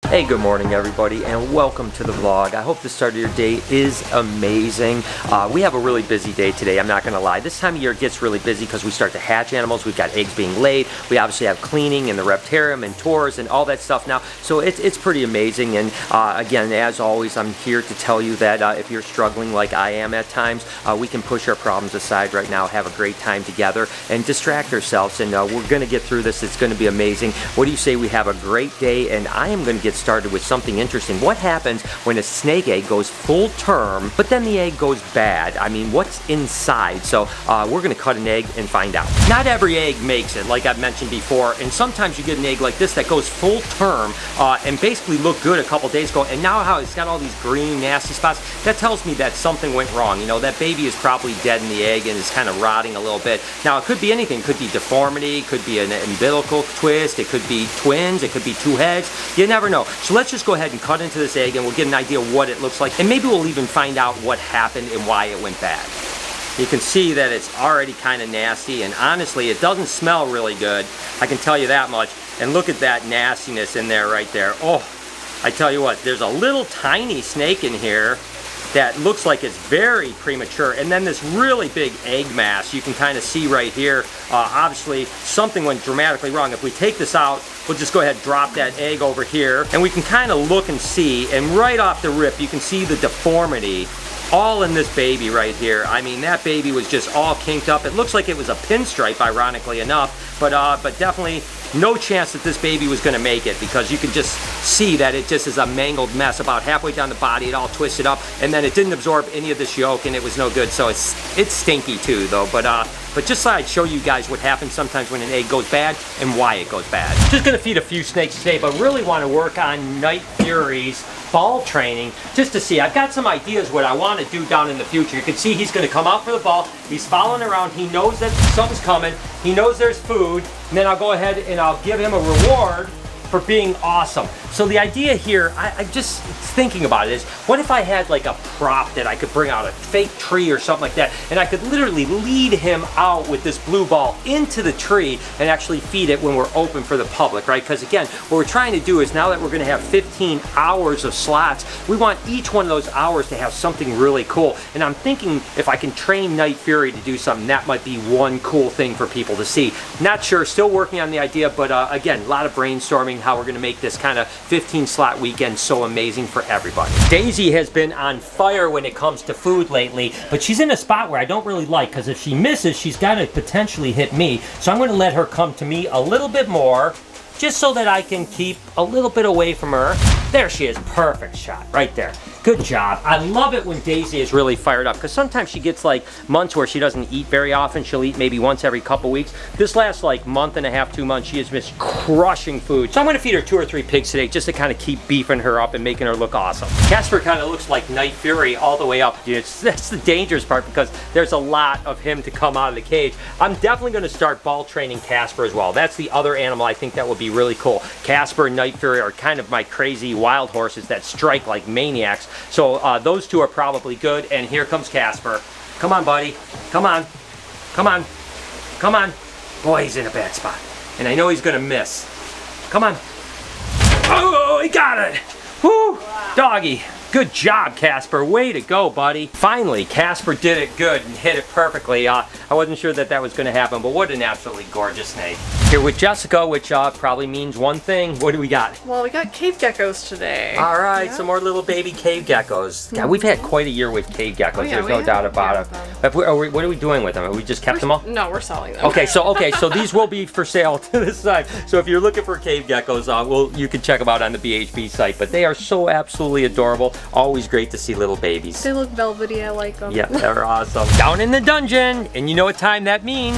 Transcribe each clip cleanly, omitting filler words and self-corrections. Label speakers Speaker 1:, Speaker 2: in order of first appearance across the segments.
Speaker 1: Hey, good morning everybody and welcome to the vlog. I hope the start of your day is amazing. We have a really busy day today, I'm not gonna lie. This time of year it gets really busy because we start to hatch animals. We've got eggs being laid. We obviously have cleaning and the reptarium and tours and all that stuff now. So it's pretty amazing, and again, as always, I'm here to tell you that if you're struggling like I am at times, we can push our problems aside right now, have a great time together and distract ourselves, and we're gonna get through this. It's gonna be amazing. What do you say we have a great day? And I am gonna get started with something interesting. What happens when a snake egg goes full term, but then the egg goes bad? I mean, what's inside? So we're gonna cut an egg and find out. Not every egg makes it, like I've mentioned before, and sometimes you get an egg like this that goes full term and basically looked good a couple days ago, and now how it's got all these green nasty spots, that tells me that something went wrong. You know, that baby is probably dead in the egg and is kind of rotting a little bit. Now it could be anything. It could be deformity, it could be an umbilical twist, it could be twins, it could be two heads. You never know. So let's just go ahead and cut into this egg and we'll get an idea of what it looks like, and maybe we'll even find out what happened and why it went bad. You can see that it's already kind of nasty, and honestly it doesn't smell really good, I can tell you that much. And look at that nastiness in there right there. Oh, I tell you what, there's a little tiny snake in here that looks like it's very premature, and then this really big egg mass you can kind of see right here. Obviously something went dramatically wrong. If we take this out, we'll just go ahead and drop that egg over here, and we can kind of look and see, and right off the rip you can see the deformity all in this baby right here. I mean, that baby was just all kinked up. It looks like it was a pinstripe, ironically enough, but definitely no chance that this baby was gonna make it, because you can just see that it just is a mangled mess. About halfway down the body, it all twisted up, and then it didn't absorb any of this yolk, and it was no good. So it's stinky too, though. But just so I'd show you guys what happens sometimes when an egg goes bad and why it goes bad. Just gonna feed a few snakes today, but really want to work on Night Fury's ball training just to see. I've got some ideas what I want to do down in the future. You can see he's going to come out for the ball. He's following around. He knows that something's coming. He knows there's food. And then I'll go ahead and I'll give him a reward for being awesome. So the idea here, I'm just thinking about it, is what if I had like a prop that I could bring out, a fake tree or something like that, and I could literally lead him out with this blue ball into the tree and actually feed it when we're open for the public, right? Because again, what we're trying to do is, now that we're gonna have 15 hours of slots, we want each one of those hours to have something really cool. And I'm thinking if I can train Night Fury to do something, that might be one cool thing for people to see. Not sure, still working on the idea, but again, a lot of brainstorming how we're gonna make this kind of 15 slot weekend so amazing for everybody. Daisy has been on fire when it comes to food lately, but she's in a spot where I don't really like, because if she misses, she's got to potentially hit me. So I'm going to let her come to me a little bit more, just so that I can keep a little bit away from her. There she is, perfect shot right there. Good job. I love it when Daisy is really fired up, because sometimes she gets like months where she doesn't eat very often. She'll eat maybe once every couple weeks. This last like month and a half, 2 months, she has been crushing food. So I'm gonna feed her 2 or 3 pigs today, just to kind of keep beefing her up and making her look awesome. Casper kind of looks like Night Fury all the way up. That's the dangerous part, because there's a lot of him to come out of the cage. I'm definitely gonna start ball training Casper as well. That's the other animal I think that would be really cool. Casper and Night Fury are kind of my crazy wild horses that strike like maniacs. So those two are probably good, and here comes Casper. Come on, buddy. Come on. Come on. Come on. Boy, he's in a bad spot. And I know he's gonna miss. Come on. Oh, he got it. Whoo, wow. Doggy. Good job, Casper. Way to go, buddy. Finally, Casper did it good and hit it perfectly. I wasn't sure that was going to happen, but what an absolutely gorgeous snake. Here with Jessica, which probably means one thing. What do we got?
Speaker 2: Well, we got cave geckos today.
Speaker 1: All right, some more little baby cave geckos. God, we've had quite a year with cave geckos.
Speaker 2: Oh, yeah,
Speaker 1: there's no doubt about it. What are we doing with them? Have we just kept them all?
Speaker 2: No, we're selling them.
Speaker 1: Okay, so these will be for sale to this side. So if you're looking for cave geckos, you can check them out on the BHB site. But they are so absolutely adorable. Always great to see little babies.
Speaker 2: They look velvety, I like them.
Speaker 1: Yeah, they're awesome. Down in the dungeon, and you know what time that means.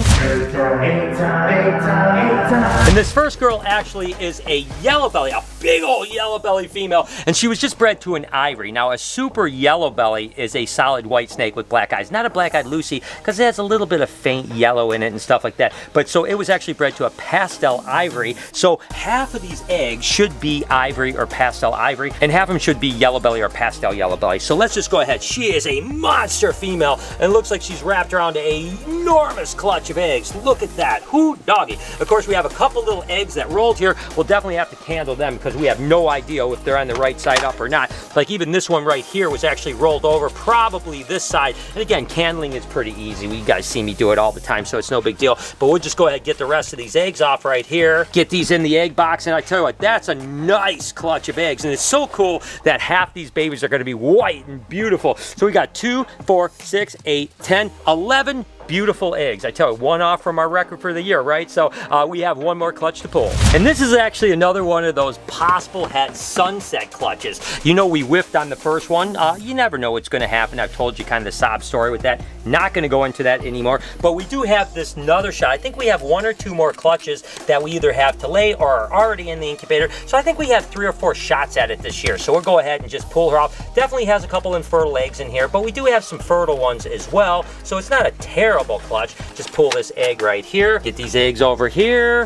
Speaker 1: And this first girl actually is a yellow belly, a big old yellow belly female, and she was just bred to an ivory. Now a super yellow belly is a solid white snake with black eyes. Not a black-eyed Lucy, because it has a little bit of faint yellow in it and stuff like that. But so it was actually bred to a pastel ivory. So half of these eggs should be ivory or pastel ivory, and half of them should be yellow belly or pastel yellow belly. So let's just go ahead. She is a monster female, and looks like she's wrapped around an enormous clutch of eggs. Look at that. Whoo, doggy. Of course, we have a couple little eggs that rolled here. We'll definitely have to candle them, because because we have no idea if they're on the right side up or not. Like even this one right here was actually rolled over, probably this side. And again, candling is pretty easy. You guys see me do it all the time, so it's no big deal. But we'll just go ahead and get the rest of these eggs off right here. Get these in the egg box, and I tell you what, that's a nice clutch of eggs. And it's so cool that half these babies are gonna be white and beautiful. So we got 2, 4, 6, 8, 10, 11 beautiful eggs. I tell you, one off from our record for the year, right? So we have one more clutch to pull. And this is actually another one of those possible het sunset clutches. You know, we whiffed on the first one. You never know what's gonna happen. I've told you kind of the sob story with that. Not gonna go into that anymore. But we do have this another shot. I think we have 1 or 2 more clutches that we either have to lay or are already in the incubator. So I think we have 3 or 4 shots at it this year. So we'll go ahead and just pull her off. Definitely has a couple infertile eggs in here, but we do have some fertile ones as well. So it's not a terrible clutch. Just pull this egg right here. Get these eggs over here.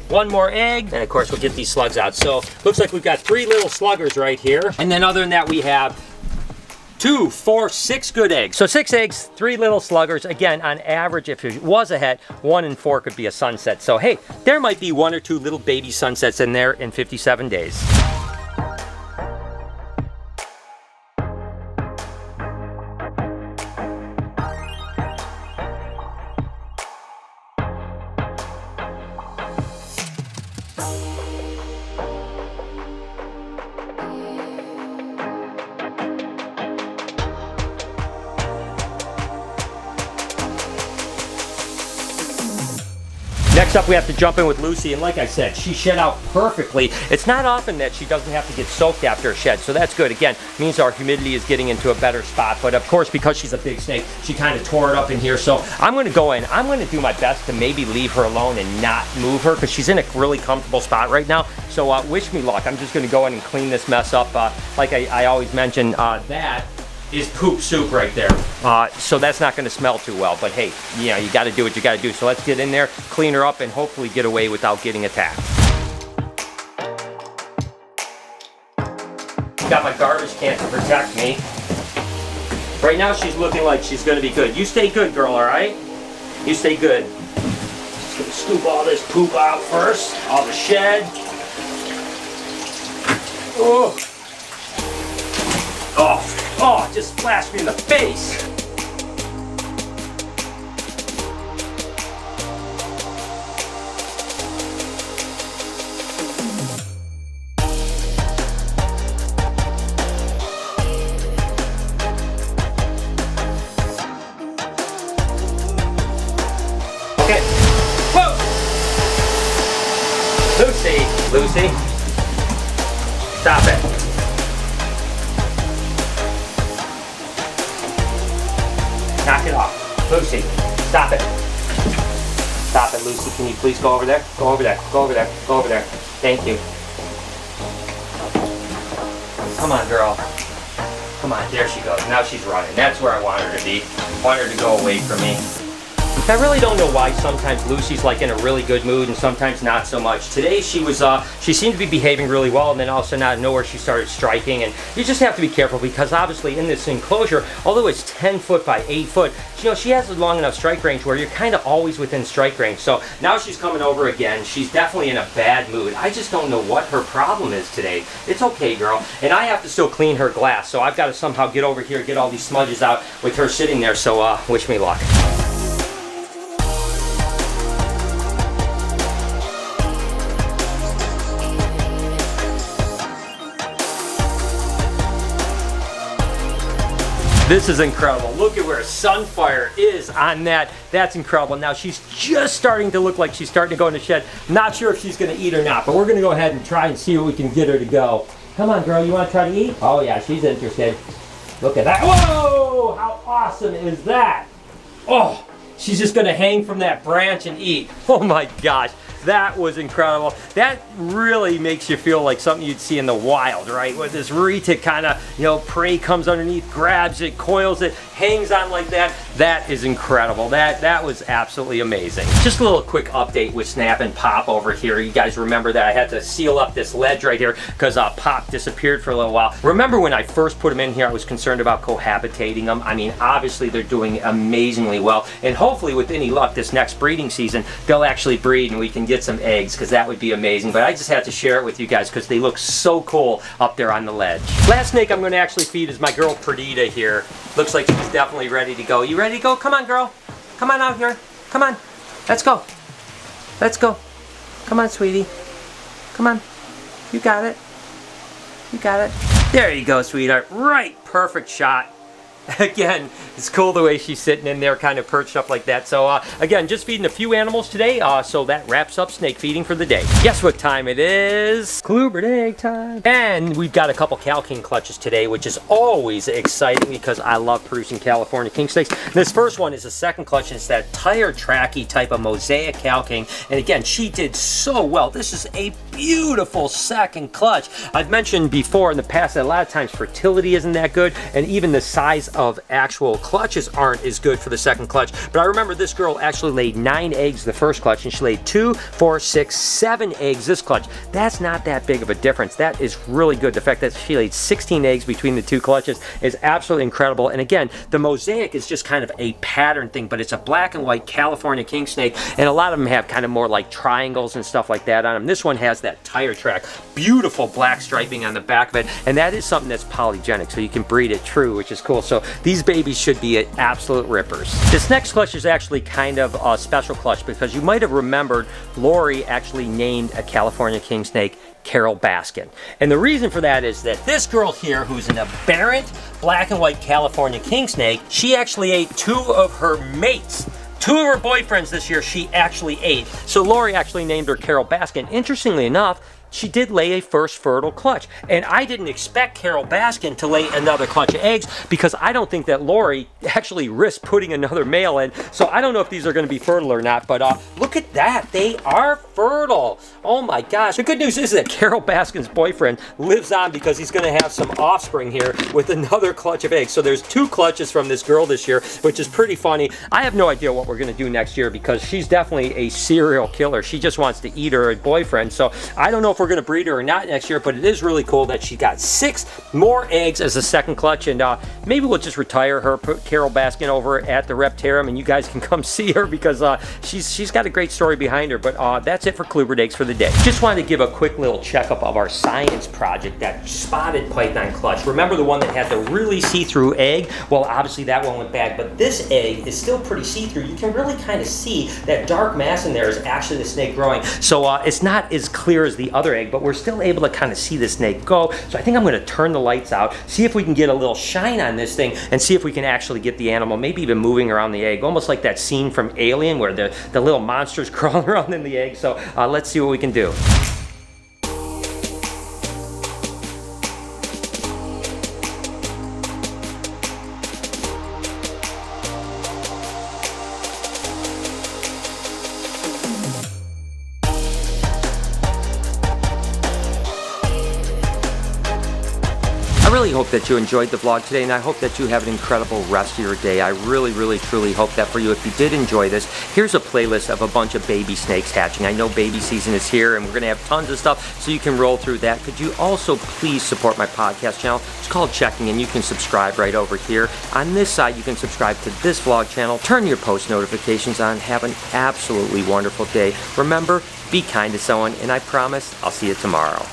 Speaker 1: 1 more egg, and of course we'll get these slugs out. So looks like we've got 3 little sluggers right here. And then other than that, we have 2, 4, 6 good eggs. So 6 eggs, 3 little sluggers. Again, on average, if it was a het, 1 in 4 could be a sunset. So hey, there might be 1 or 2 little baby sunsets in there in 57 days. Next up, we have to jump in with Lucy, and like I said, she shed out perfectly. It's not often that she doesn't have to get soaked after a shed, so that's good. Again, means our humidity is getting into a better spot, but of course, because she's a big snake, she kind of tore it up in here, so I'm gonna go in. I'm gonna do my best to maybe leave her alone and not move her, because she's in a really comfortable spot right now, so wish me luck. I'm just gonna go in and clean this mess up. Like I always mention, that is poop soup right there. So that's not gonna smell too well, but hey, you know, you gotta do what you gotta do. So let's get in there, clean her up, and hopefully get away without getting attacked. Got my garbage can to protect me. Right now she's looking like she's gonna be good. You stay good, girl, all right? You stay good. Just gonna scoop all this poop out first, all the shed. Oh. Oh, it just splashed me in the face. Okay. Whoa! Lucy, stop it. Knock it off. Lucy, stop it. Stop it, Lucy. Can you please go over there? Go over there. Go over there. Go over there. Thank you. Come on, girl. Come on. There she goes. Now she's running. That's where I want her to be. I want her to go away from me. I really don't know why sometimes Lucy's like in a really good mood and sometimes not so much. Today she was, she seemed to be behaving really well, and then all of a sudden out of nowhere she started striking, and you just have to be careful because obviously in this enclosure, although it's 10 foot by 8 foot, you know, she has a long enough strike range where you're kind of always within strike range. So now she's coming over again. She's definitely in a bad mood. I just don't know what her problem is today. It's okay, girl. And I have to still clean her glass, so I've got to somehow get over here, get all these smudges out with her sitting there, so wish me luck. This is incredible. Look at where Sunfire is on that. That's incredible. Now she's just starting to look like she's starting to go in the shed. Not sure if she's gonna eat or not, but we're gonna go ahead and try and see what we can get her to go. Come on, girl, you wanna try to eat? Oh yeah, she's interested. Look at that. Whoa, how awesome is that? Oh, she's just gonna hang from that branch and eat. Oh my gosh. That was incredible. That really makes you feel like something you'd see in the wild, right? Where this retic kind of, you know, prey comes underneath, grabs it, coils it, hangs on like that. That is incredible. That was absolutely amazing. Just a little quick update with Snap and Pop over here. You guys remember that I had to seal up this ledge right here because Pop disappeared for a little while. Remember when I first put them in here, I was concerned about cohabitating them. I mean, obviously they're doing amazingly well, and hopefully with any luck this next breeding season, they'll actually breed and we can get some eggs, because that would be amazing. But I just have to share it with you guys because they look so cool up there on the ledge. Last snake I'm going to actually feed is my girl Perdita here. Looks like she's definitely ready to go. You ready to go? Come on, girl. Come on out here. Come on. Let's go. Let's go. Come on, sweetie. Come on. You got it. You got it. There you go, sweetheart. Right. Perfect shot. Again, it's cool the way she's sitting in there kind of perched up like that. So again, just feeding a few animals today, so that wraps up snake feeding for the day. Guess what time it is? Kluber egg time. And we've got a couple Cal King clutches today, which is always exciting because I love producing California King snakes. This first one is a second clutch, and it's that tire tracky type of mosaic Cal King. And again, she did so well. This is a beautiful second clutch. I've mentioned before in the past that a lot of times fertility isn't that good, and even the size of actual clutches aren't as good for the second clutch. But I remember this girl actually laid 9 eggs the first clutch, and she laid 2, 4, 6, 7 eggs this clutch. That's not that big of a difference. That is really good. The fact that she laid 16 eggs between the 2 clutches is absolutely incredible. And again, the mosaic is just kind of a pattern thing, but it's a black and white California King snake, and a lot of them have kind of more like triangles and stuff like that on them. This one has that tire track, beautiful black striping on the back of it, and that is something that's polygenic, so you can breed it true, which is cool. So these babies should be absolute rippers. This next clutch is actually kind of a special clutch because you might have remembered Lori actually named a California King snake Carol Baskin. And the reason for that is that this girl here, who's an aberrant black and white California King snake, she actually ate 2 of her mates. 2 of her boyfriends this year she actually ate. So Lori actually named her Carol Baskin. Interestingly enough, she did lay a first fertile clutch. And I didn't expect Carol Baskin to lay another clutch of eggs because I don't think that Lori actually risked putting another male in. So I don't know if these are going to be fertile or not, but look at that. They are fertile. Oh my gosh. The good news is that Carol Baskin's boyfriend lives on because he's going to have some offspring here with another clutch of eggs. So there's 2 clutches from this girl this year, which is pretty funny. I have no idea what we're going to do next year because she's definitely a serial killer. She just wants to eat her boyfriend. So I don't know if we're going to breed her or not next year, but it is really cool that she got 6 more eggs as a second clutch, and maybe we'll just retire her, put Carol Baskin over at the Reptarium, and you guys can come see her because she's got a great story behind her. But that's it for Kluber eggs for the day. Just wanted to give a quick little checkup of our science project, that spotted python clutch. Remember the one that had the really see-through egg? Well, obviously that one went bad, but this egg is still pretty see-through. You can really kind of see that dark mass in there is actually the snake growing. So it's not as clear as the other egg, but we're still able to kind of see the snake go. So I think I'm going to turn the lights out, see if we can get a little shine on this thing, and see if we can actually get the animal maybe even moving around the egg, almost like that scene from Alien where the little monsters crawling around in the egg. So let's see what we can do. I really hope that you enjoyed the vlog today, and I hope that you have an incredible rest of your day. I really, really, truly hope that for you. If you did enjoy this, here's a playlist of a bunch of baby snakes hatching. I know baby season is here, and we're going to have tons of stuff, so you can roll through that. Could you also please support my podcast channel? It's called Checking, and you can subscribe right over here. On this side, you can subscribe to this vlog channel. Turn your post notifications on. Have an absolutely wonderful day. Remember, be kind to someone, and I promise I'll see you tomorrow.